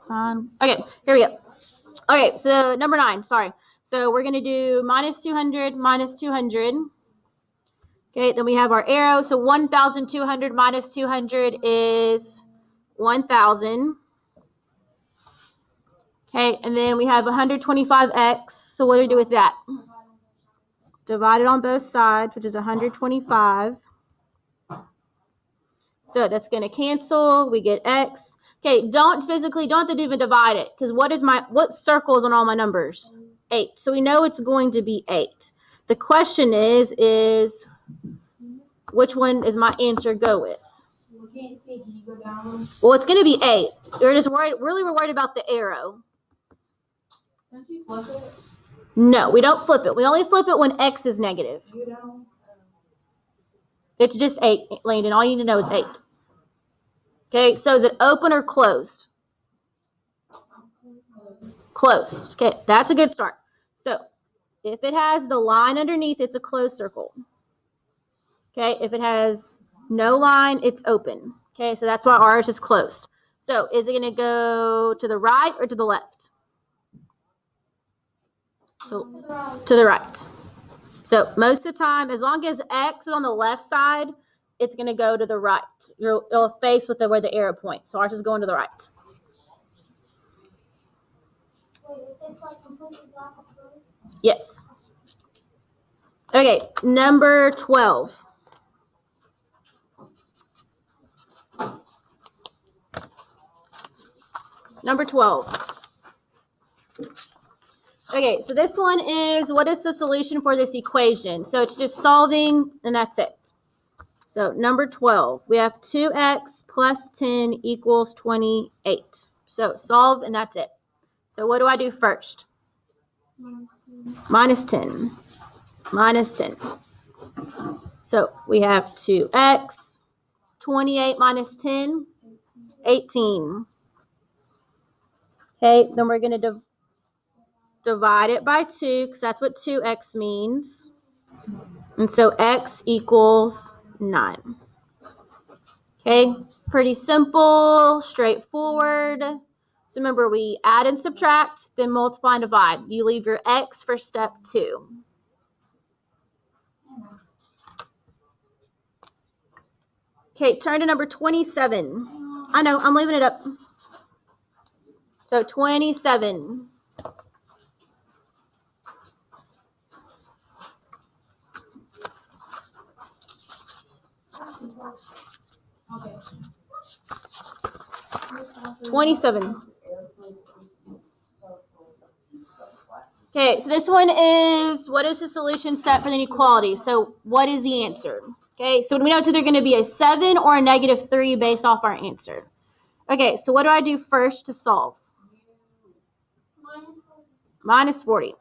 Okay, here we go. Okay, so number 9, sorry. So we're going to do minus 200, minus 200. Okay, then we have our arrow. So 1,200 minus 200 is 1,000. Okay, and then we have 125x. So what do we do with that? Divide it on both sides, which is 125. So that's going to cancel. We get x. Okay, don't have to even divide it, because what circle is on all my numbers? 8. So we know it's going to be 8. The question is which one is my answer go with? Well, it's going to be 8. We're just we're worried about the arrow. Don't you flip it? No, we don't flip it. We only flip it when x is negative. You don't? It's just 8, Landon. All you need to know is 8. Okay, so is it open or closed? Closed. Okay, that's a good start. So if it has the line underneath, it's a closed circle. Okay, if it has no line, it's open. Okay, so that's why ours is closed. So is it going to go to the right or to the left? So to the right. So most of the time, as long as x is on the left side, it's going to go to the right. It'll face with where the arrow points. So ours is going to the right. Yes. Okay, number 12. Number 12. Okay, so this one is, what is the solution for this equation? So it's just solving, and that's it. So number 12, we have 2x plus 10 equals 28. So solve, and that's it. So what do I do first? Minus 10. Minus 10. So we have 2x, 28 minus 10, 18. Okay, then we're going to divide it by 2, because that's what 2x means. And so x equals 9. Okay, pretty simple, straightforward. So remember, we add and subtract, then multiply and divide. You leave your x for step 2. Okay, turn to number 27. I know, I'm leaving it up. So 27. Okay. 27. Okay, so this one is, what is the solution set for the inequality? So what is the answer? Okay, so we know it's either going to be a 7 or a negative 3 based off our answer. Okay, so what do I do first to solve? Minus 40.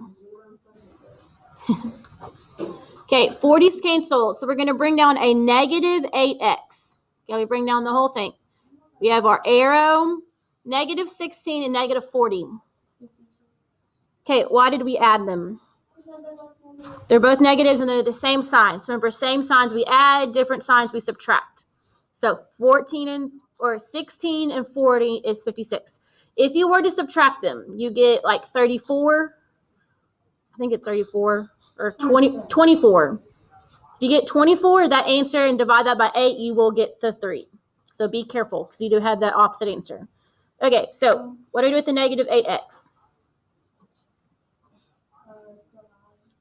Okay, 40's canceled, so we're going to bring down a negative 8x. Okay, we bring down the whole thing. We have our arrow, negative 16 and negative 40. Okay, why did we add them? They're both negatives and they're the same sign. So remember, same signs we add, different signs we subtract. So 16 and 40 is 56. If you were to subtract them, you get like 34. I think it's 34 or 24. If you get 24, that answer, and divide that by 8, you will get the 3. So be careful, because you do have that opposite answer. Okay, so what do we do with the negative 8x?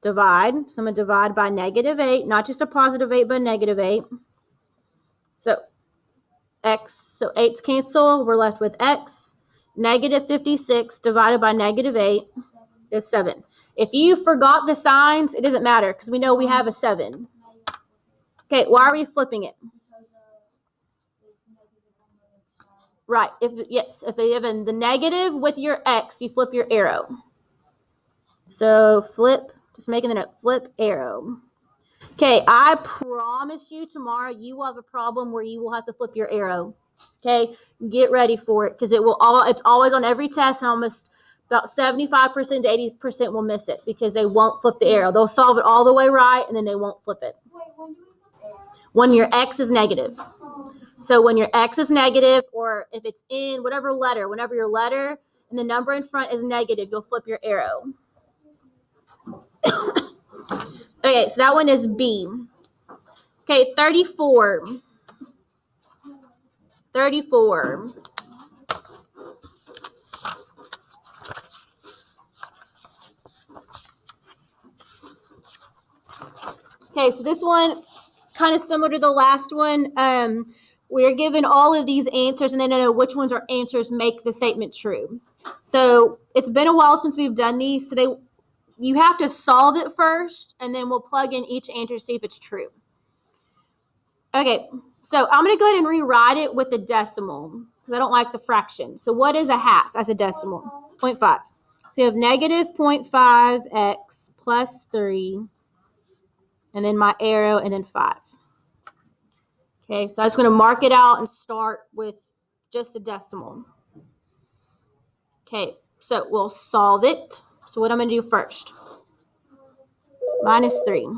Divide. So I'm going to divide by negative 8, not just a positive 8, but a negative 8. So 8's cancel. We're left with x. Negative 56 divided by negative 8 is 7. If you forgot the signs, it doesn't matter, because we know we have a 7. Okay, why are we flipping it? Right. If they have the negative with your x, you flip your arrow. So flip, just making the note, flip arrow. Okay, I promise you tomorrow you will have a problem where you will have to flip your arrow. Okay, get ready for it, because it's always on every test, and almost about 75% to 80% will miss it because they won't flip the arrow. They'll solve it all the way right, and then they won't flip it. When your x is negative. So when your x is negative, or if it's in whatever letter, whenever your letter and the number in front is negative, you'll flip your arrow. Okay, so that one is B. Okay, 34. 34. Okay, so this one, kind of similar to the last one. We're given all of these answers, and then know which ones are answers make the statement true. So it's been a while since we've done these, so you have to solve it first, and then we'll plug in each answer to see if it's true. Okay, so I'm going to go ahead and rewrite it with the decimal because I don't like the fraction. So what is a half as a decimal? 0.5. So you have negative 0.5x plus 3, and then my arrow, and then 5. Okay, so I'm just going to mark it out and start with just a decimal. Okay, so we'll solve it. So what I'm going to do first? Minus 3.